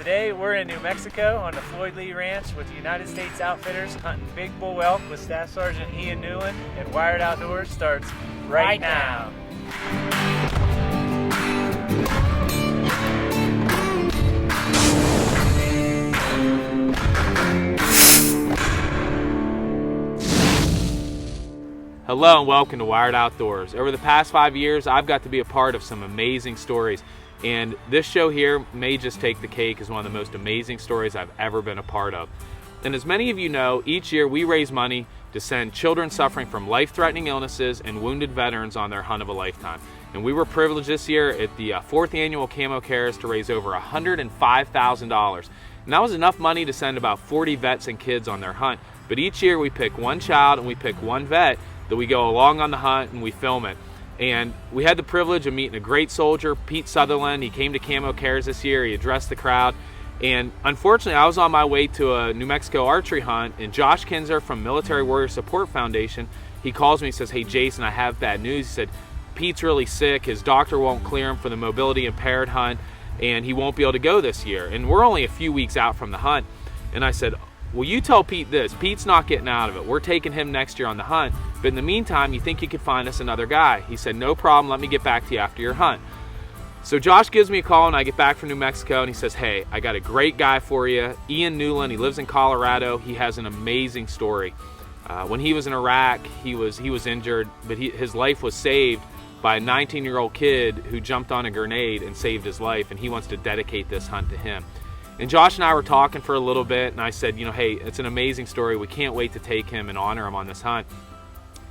Today we're in New Mexico on the Floyd Lee Ranch with the United States Outfitters hunting big bull elk with Staff Sergeant Ian Newland, and Wired Outdoors starts right now. Hello and welcome to Wired Outdoors. Over the past 5 years, I've got to be a part of some amazing stories. And this show here may just take the cake as one of the most amazing stories I've ever been a part of. And as many of you know, each year we raise money to send children suffering from life-threatening illnesses and wounded veterans on their hunt of a lifetime. And we were privileged this year at the 4th annual Camo Cares to raise over $105,000. And that was enough money to send about 40 vets and kids on their hunt. But each year we pick one child and we pick one vet that we go along on the hunt and we film it. And we had the privilege of meeting a great soldier, Pete Sutherland. He came to Camo Cares this year, he addressed the crowd. And unfortunately, I was on my way to a New Mexico archery hunt, and Josh Kinzer from Military Warrior Support Foundation, he calls me and says, "Hey Jason, I have bad news." He said, "Pete's really sick, his doctor won't clear him for the mobility impaired hunt, and he won't be able to go this year." And we're only a few weeks out from the hunt. And I said, "Well, you tell Pete this, Pete's not getting out of it. We're taking him next year on the hunt. But in the meantime, you think you could find us another guy?" He said, "No problem, let me get back to you after your hunt." So Josh gives me a call and I get back from New Mexico and he says, "Hey, I got a great guy for you, Ian Newland. He lives in Colorado. He has an amazing story. When he was in Iraq, he was injured, but his life was saved by a 19-year-old kid who jumped on a grenade and saved his life, and he wants to dedicate this hunt to him." And Josh and I were talking for a little bit, and I said, "Hey, it's an amazing story. We can't wait to take him and honor him on this hunt."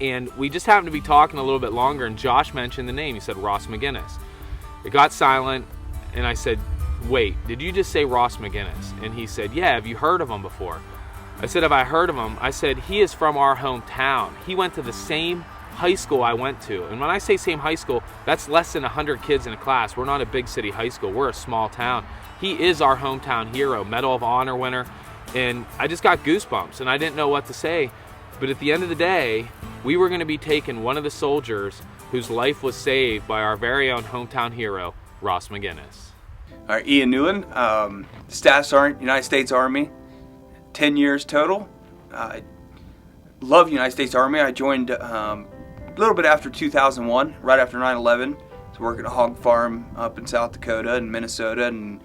And we just happened to be talking a little bit longer, and Josh mentioned the name. He said, "Ross McGinnis." It got silent, and I said, "Wait, did you just say Ross McGinnis?" And he said, "Yeah, have you heard of him before?" I said, "Have I heard of him?" I said, "He is from our hometown. He went to the same high school I went to." And when I say same high school, that's less than 100 kids in a class. We're not a big city high school. We're a small town. He is our hometown hero, Medal of Honor winner. And I just got goosebumps, and I didn't know what to say. But at the end of the day, we were going to be taking one of the soldiers whose life was saved by our very own hometown hero, Ross McGinnis. All right, Ian Newland, Staff Sergeant, United States Army, 10 years total. I love United States Army. I joined a little bit after 2001, right after 9/11. I was working at a hog farm up in South Dakota and Minnesota, and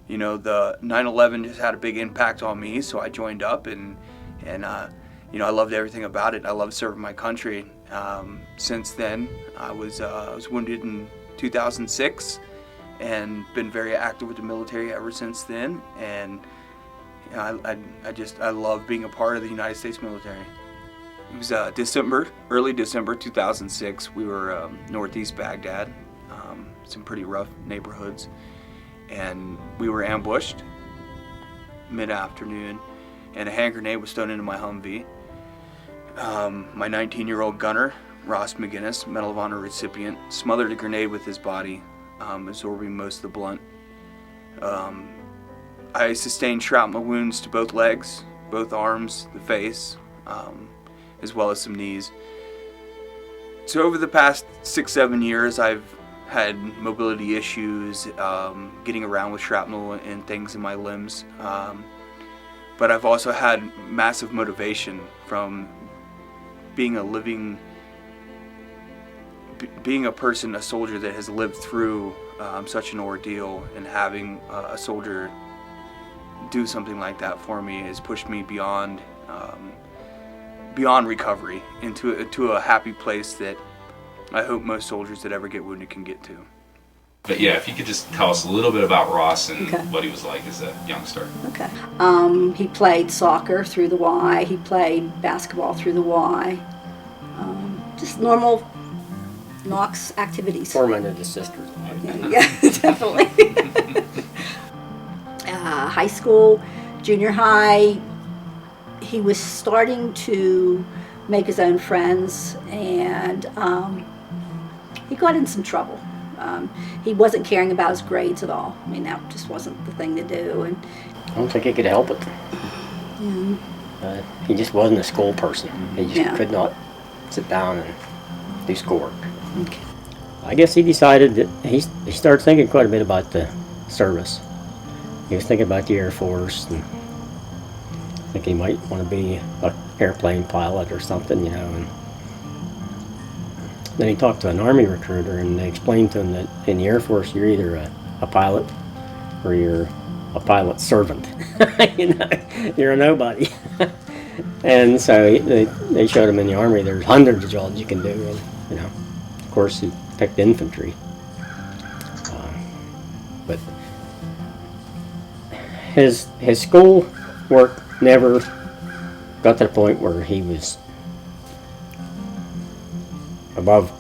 the 9/11 just had a big impact on me, so I joined up, and I loved everything about it. I loved serving my country. Since then, I was wounded in 2006, and been very active with the military ever since then. And I love being a part of the United States military. It was early December 2006. We were northeast Baghdad, some pretty rough neighborhoods, and we were ambushed mid-afternoon, and a hand grenade was thrown into my Humvee. My 19-year-old gunner, Ross McGinnis, Medal of Honor recipient, smothered a grenade with his body, absorbing most of the blunt. I sustained shrapnel wounds to both legs, both arms, the face, as well as some knees. So over the past 6-7 years, I've had mobility issues, getting around with shrapnel and things in my limbs. But I've also had massive motivation from being a person, a soldier that has lived through such an ordeal, and having a soldier do something like that for me has pushed me beyond recovery into a happy place that I hope most soldiers that ever get wounded can get to. But yeah, if you could just tell us a little bit about Ross and what he was like as a youngster. Okay. He played soccer through the Y. He played basketball through the Y. Just normal Knox activities. Tormented his sisters. Yeah, definitely. High school, junior high, he was starting to make his own friends, and he got in some trouble. He wasn't caring about his grades at all. I mean, that just wasn't the thing to do. And I don't think he could help it. Yeah. He just wasn't a school person. He just could not sit down and do schoolwork. Okay. I guess he decided that he started thinking quite a bit about the service. he was thinking about the Air Force, and I think he might want to be an airplane pilot or something, you know. And then he talked to an Army recruiter, and they explained to him that in the Air Force you're either a pilot or you're a pilot servant. You know, you're a nobody. And so they showed him in the Army there's hundreds of jobs you can do, and you know, of course he picked infantry. But his school work never got to the point where he was above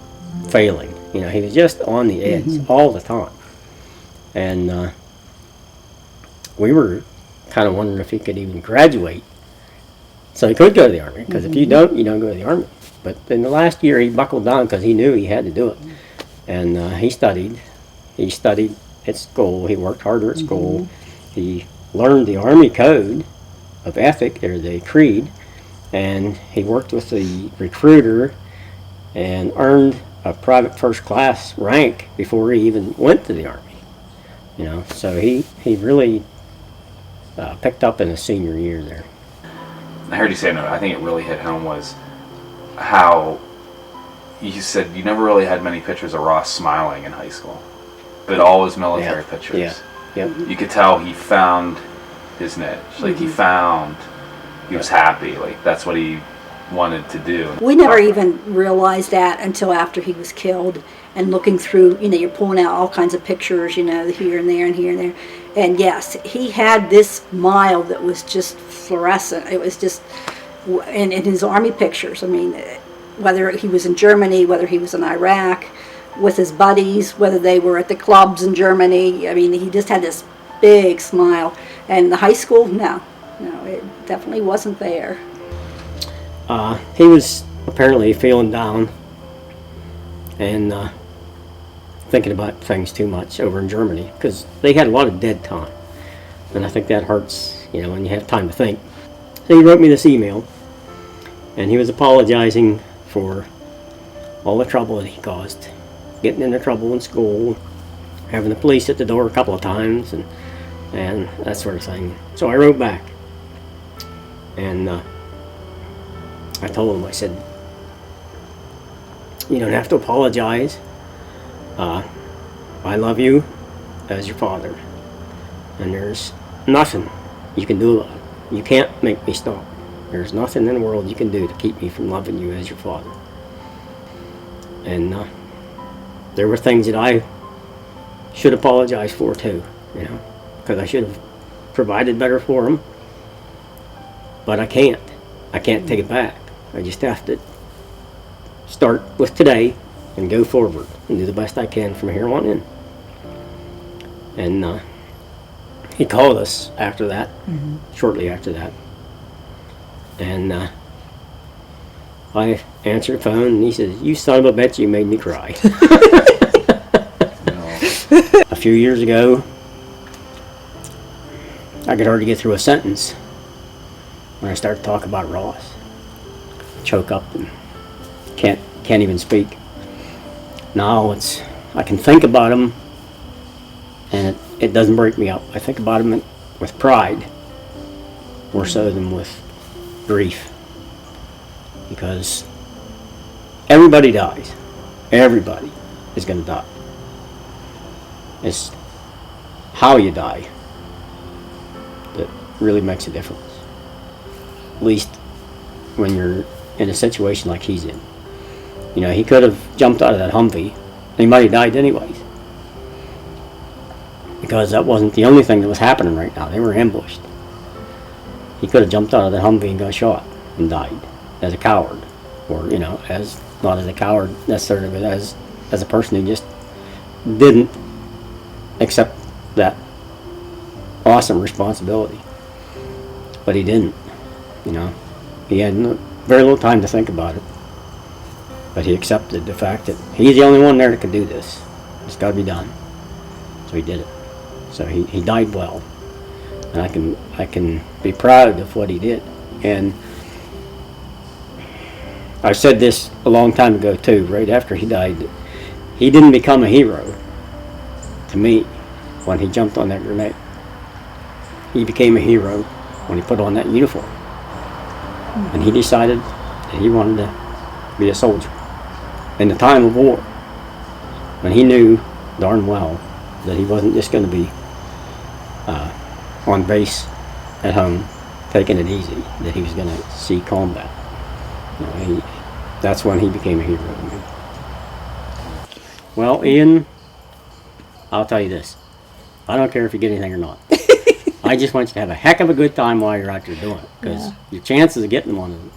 failing. You know, he was just on the edge all the time. And we were kind of wondering if he could even graduate so he could go to the Army, because if you don't, you don't go to the Army. But in the last year he buckled down because he knew he had to do it. And he studied at school. He worked harder at school. He learned the Army code of ethic, or the creed, and he worked with the recruiter and earned a private first class rank before he even went to the Army. You know, so he really picked up in his senior year there. I heard you say, no, I think it really hit home was how you said you never really had many pictures of Ross smiling in high school, but all his military pictures. Yeah. Yep. You could tell he found his niche. Like he was happy. Like that's what he wanted to do. We never even realized that until after he was killed, and looking through, you know, you're pulling out all kinds of pictures, you know, here and there and here and there. And yes, he had this smile that was just fluorescent. It was just, in his Army pictures, I mean, whether he was in Germany, whether he was in Iraq, with his buddies, whether they were at the clubs in Germany, I mean, he just had this big smile. And the high school, no, it definitely wasn't there. He was apparently feeling down and thinking about things too much over in Germany, because they had a lot of dead time, and I think that hurts, you know, when you have time to think. So he wrote me this email, and he was apologizing for all the trouble that he caused, getting into trouble in school, having the police at the door a couple of times, and that sort of thing. So I wrote back, and I told him, I said, you don't have to apologize. I love you as your father, and there's nothing you can do about it. You can't make me stop. There's nothing in the world you can do to keep me from loving you as your father. And there were things that I should apologize for too, you know, because I should have provided better for him, but I can't take it back. I just have to start with today and go forward and do the best I can from here on in. And he called us after that, shortly after that, and I answered the phone, and he says, "You son of a bitch, you made me cry." A few years ago, I could hardly get through a sentence when I started to talk about Ross. Choke up and can't even speak. Now I can think about him, and it doesn't break me up. I think about him with pride more so than with grief, because everybody dies. Everybody is going to die. It's how you die that really makes a difference, at least when you're in a situation like he's in. You know, he could have jumped out of that Humvee, and he might have died anyways, because that wasn't the only thing that was happening right now. They were ambushed. He could have jumped out of the Humvee and got shot and died as a coward, or, you know, as not as a coward necessarily, but as a person who just didn't accept that awesome responsibility. But he didn't, you know. He had very little time to think about it. But he accepted the fact that he's the only one there that can do this. It's got to be done. So he did it. So he died well. And I can be proud of what he did. And I said this a long time ago too, right after he died. He didn't become a hero to me when he jumped on that grenade. he became a hero when he put on that uniform. And he decided that he wanted to be a soldier. In the time of war, when he knew darn well that he wasn't just going to be on base at home, taking it easy, that he was going to see combat. That's when he became a hero to me. Well, Ian, I'll tell you this. I don't care if you get anything or not. I just want you to have a heck of a good time while you're out there doing it, because your chances of getting one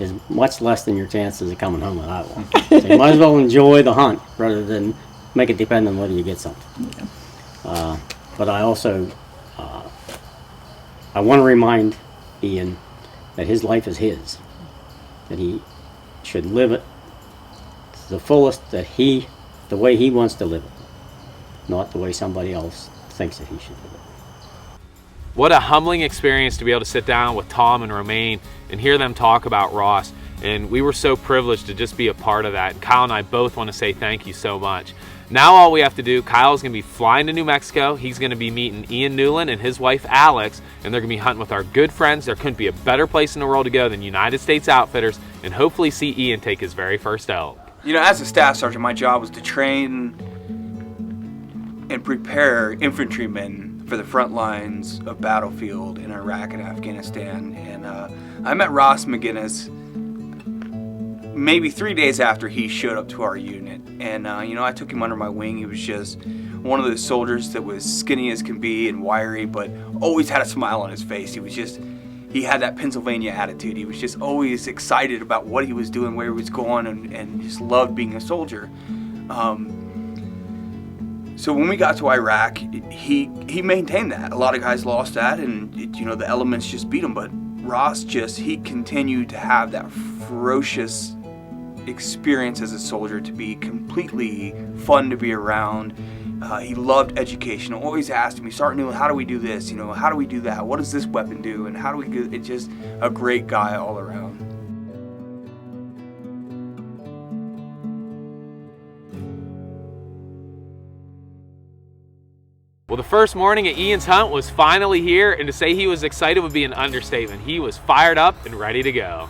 is much less than your chances of coming home with Iowa. So you might as well enjoy the hunt rather than make it depend on whether you get something. But I also, I want to remind Ian that his life is his, that he should live it to the fullest, the way he wants to live it, not the way somebody else thinks that he should live it. What a humbling experience to be able to sit down with Tom and Romaine and hear them talk about Ross. And we were so privileged to just be a part of that. And Kyle and I both want to say thank you so much. Now all we have to do, Kyle's going to be flying to New Mexico. He's going to be meeting Ian Newland and his wife Alex, and they're going to be hunting with our good friends. There couldn't be a better place in the world to go than United States Outfitters, and hopefully see Ian take his very first elk. You know, as a staff sergeant, my job was to train and prepare infantrymen for the front lines of battlefield in Iraq and Afghanistan. And I met Ross McGinnis maybe 3 days after he showed up to our unit. And, I took him under my wing. He was just one of those soldiers that was skinny as can be and wiry, but always had a smile on his face. He had that Pennsylvania attitude. He was just always excited about what he was doing, where he was going, and just loved being a soldier. So when we got to Iraq, he maintained that. A lot of guys lost that, and the elements just beat him. But Ross he continued to have that ferocious experience as a soldier, to be completely fun to be around. He loved education. Always asked me, Sergeant Newland, how do we do this? How do we do that? What does this weapon do? And how do we do it? It's just a great guy all around. Well, the first morning at Ian's hunt was finally here, and to say he was excited would be an understatement. He was fired up and ready to go.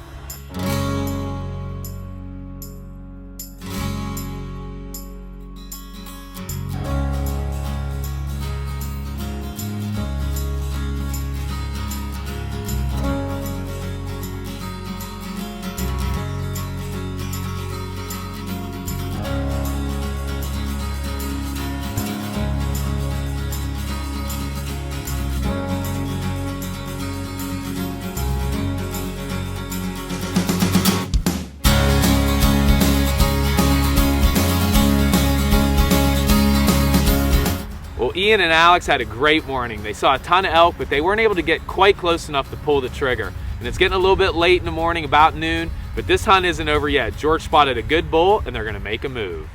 Well, Ian and Alex had a great morning. They saw a ton of elk, but they weren't able to get quite close enough to pull the trigger. And it's getting a little bit late in the morning, about noon, but this hunt isn't over yet. George spotted a good bull, and they're gonna make a move.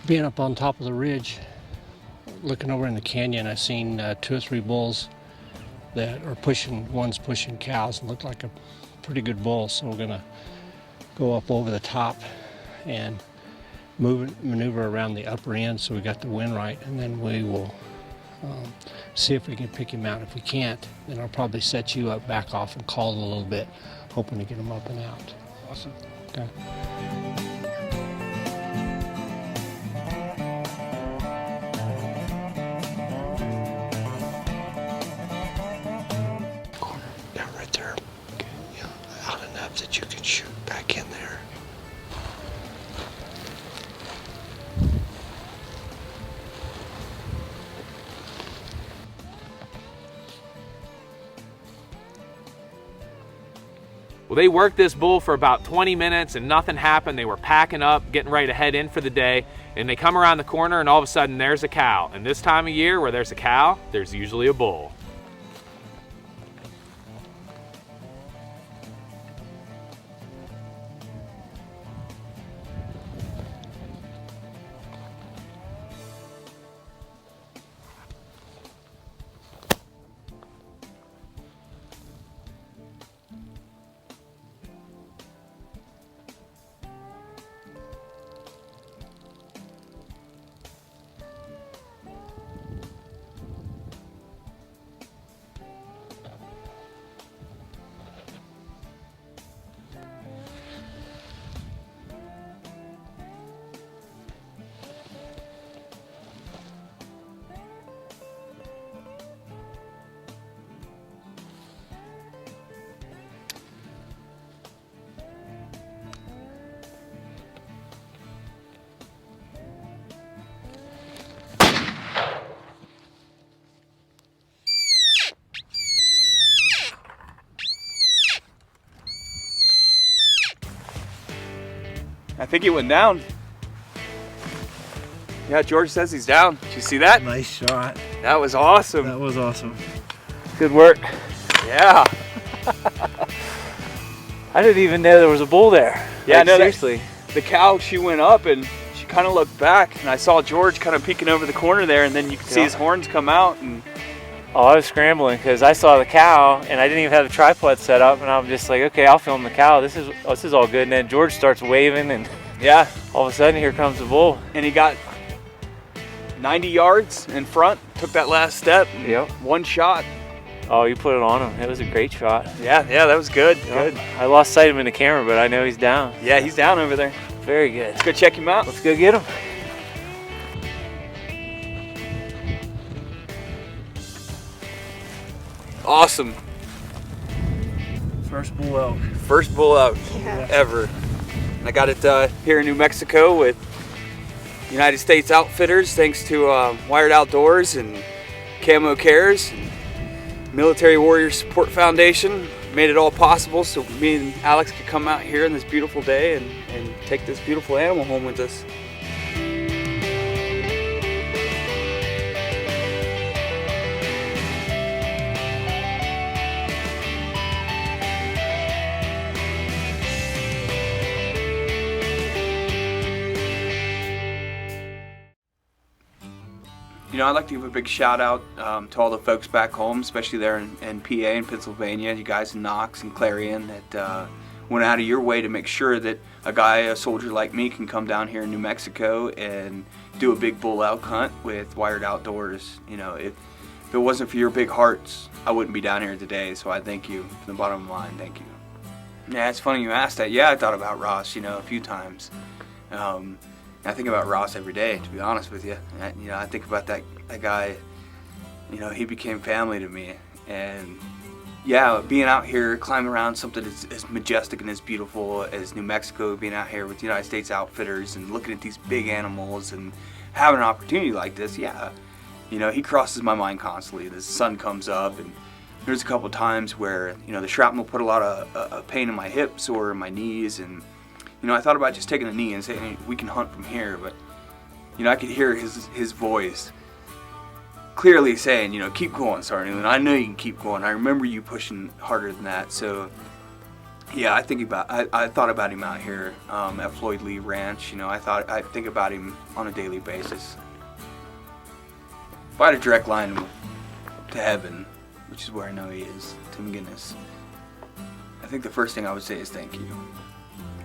Being up on top of the ridge, looking over in the canyon, I've seen 2 or 3 bulls that are one's pushing cows, and looked like a pretty good bull. So we're gonna go up over the top and maneuver around the upper end so we got the wind right, and then we will see if we can pick him out. If we can't, then I'll probably set you up, back off, and call a little bit, hoping to get him up and out. Awesome. Okay. Corner, down right there. Okay. Yeah, out enough that you can shoot back in there. Well, they worked this bull for about 20 minutes and nothing happened. They were packing up, getting ready to head in for the day, and they come around the corner and all of a sudden there's a cow. And this time of year where there's a cow, there's usually a bull. I think he went down. Yeah, George says he's down. Did you see that? Nice shot. That was awesome. That was awesome. Good work. Yeah. I didn't even know there was a bull there. Yeah, Like, no, seriously. The cow, she went up and she kind of looked back, and I saw George kind of peeking over the corner there, and then you could see his horns come out. And Oh, I was scrambling because I saw the cow and I didn't even have the tripod set up, and I'm just like, okay, I'll film the cow. This is all good. And then George starts waving, and yeah, all of a sudden here comes the bull. and he got 90 yards in front, took that last step, Yep. one shot. Oh, you put it on him. It was a great shot. Yeah, that was good. Yep. Good. I lost sight of him in the camera, but I know he's down. Yeah, he's down over there. Very good. Let's go check him out. Let's go get him. Awesome. First bull elk. First bull elk ever. And I got it here in New Mexico with United States Outfitters, thanks to Wired Outdoors and Camo Cares and Military Warrior Support Foundation. Made it all possible so me and Alex could come out here on this beautiful day and take this beautiful animal home with us. You know, I'd like to give a big shout out to all the folks back home, especially there in PA and Pennsylvania, you guys in Knox and Clarion that went out of your way to make sure that a soldier like me can come down here in New Mexico and do a big bull elk hunt with Wired Outdoors. You know, if it wasn't for your big hearts, I wouldn't be down here today, so I thank you from the bottom of the line, thank you. Yeah, it's funny you asked that. Yeah, I thought about Ross, you know, a few times. I think about Ross every day, to be honest with you. I think about that guy. You know, he became family to me. And yeah, being out here, climbing around something as majestic and as beautiful as New Mexico, being out here with United States Outfitters and looking at these big animals and having an opportunity like this, yeah. You know, he crosses my mind constantly. The sun comes up, and there's a couple times where, you know, the shrapnel put a lot of pain in my hips or my knees, and you know, I thought about just taking a knee and saying, hey, we can hunt from here, but, you know, I could hear his voice clearly saying, you know, keep going, Sergeant, and I know you can keep going. I remember you pushing harder than that. So, yeah, I thought about him out here at Floyd Lee Ranch. You know, I think about him on a daily basis. If I had a direct line to heaven, which is where I know he is, to McGinnis, I think the first thing I would say is thank you.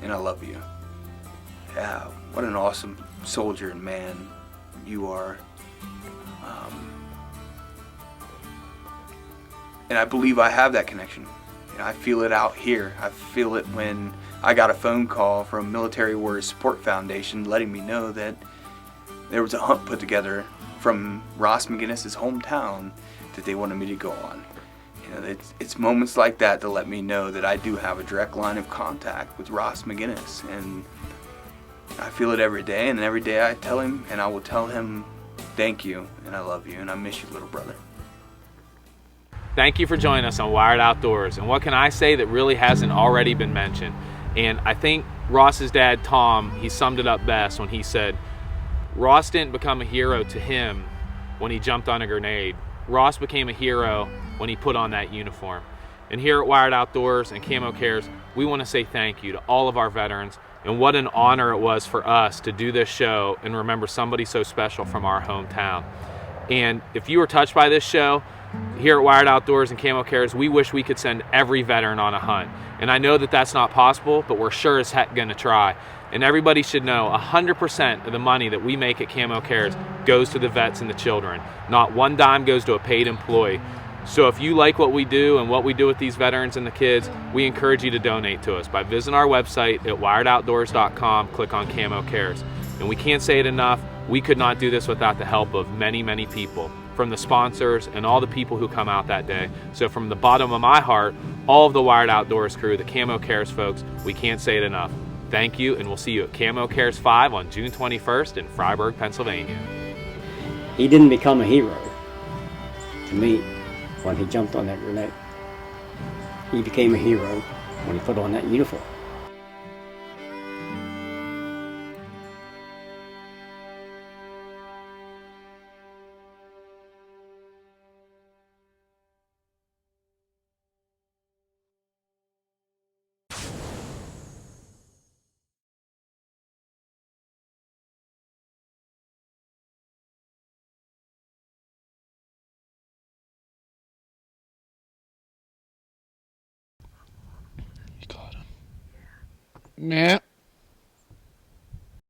And I love you. Yeah, what an awesome soldier and man you are. And I believe I have that connection. You know, I feel it out here. I feel it when I got a phone call from Military Warrior Support Foundation letting me know that there was a hunt put together from Ross McGinnis' hometown that they wanted me to go on. You know, it's moments like that to let me know that I do have a direct line of contact with Ross McGinnis, and I feel it every day, and every day I tell him, and I will tell him, thank you, and I love you, and I miss you, little brother. Thank you for joining us on Wired Outdoors. And what can I say that really hasn't already been mentioned? And I think Ross's dad, Tom, he summed it up best when he said, Ross didn't become a hero to him when he jumped on a grenade. Ross became a hero when he put on that uniform. And here at Wired Outdoors and Camo Cares, we want to say thank you to all of our veterans, and what an honor it was for us to do this show and remember somebody so special from our hometown. And if you were touched by this show, here at Wired Outdoors and Camo Cares, we wish we could send every veteran on a hunt. And I know that that's not possible, but we're sure as heck going to try. And everybody should know 100% of the money that we make at Camo Cares goes to the vets and the children. Not one dime goes to a paid employee. So if you like what we do and what we do with these veterans and the kids, we encourage you to donate to us by visiting our website at wiredoutdoors.com, click on Camo Cares. And we can't say it enough, we could not do this without the help of many, many people, from the sponsors and all the people who come out that day. So from the bottom of my heart, all of the Wired Outdoors crew, the Camo Cares folks, we can't say it enough. Thank you, and we'll see you at Camo Cares 5 on June 21st in Freiburg, Pennsylvania. He didn't become a hero to me when he jumped on that grenade. He became a hero when he put on that uniform. Yeah.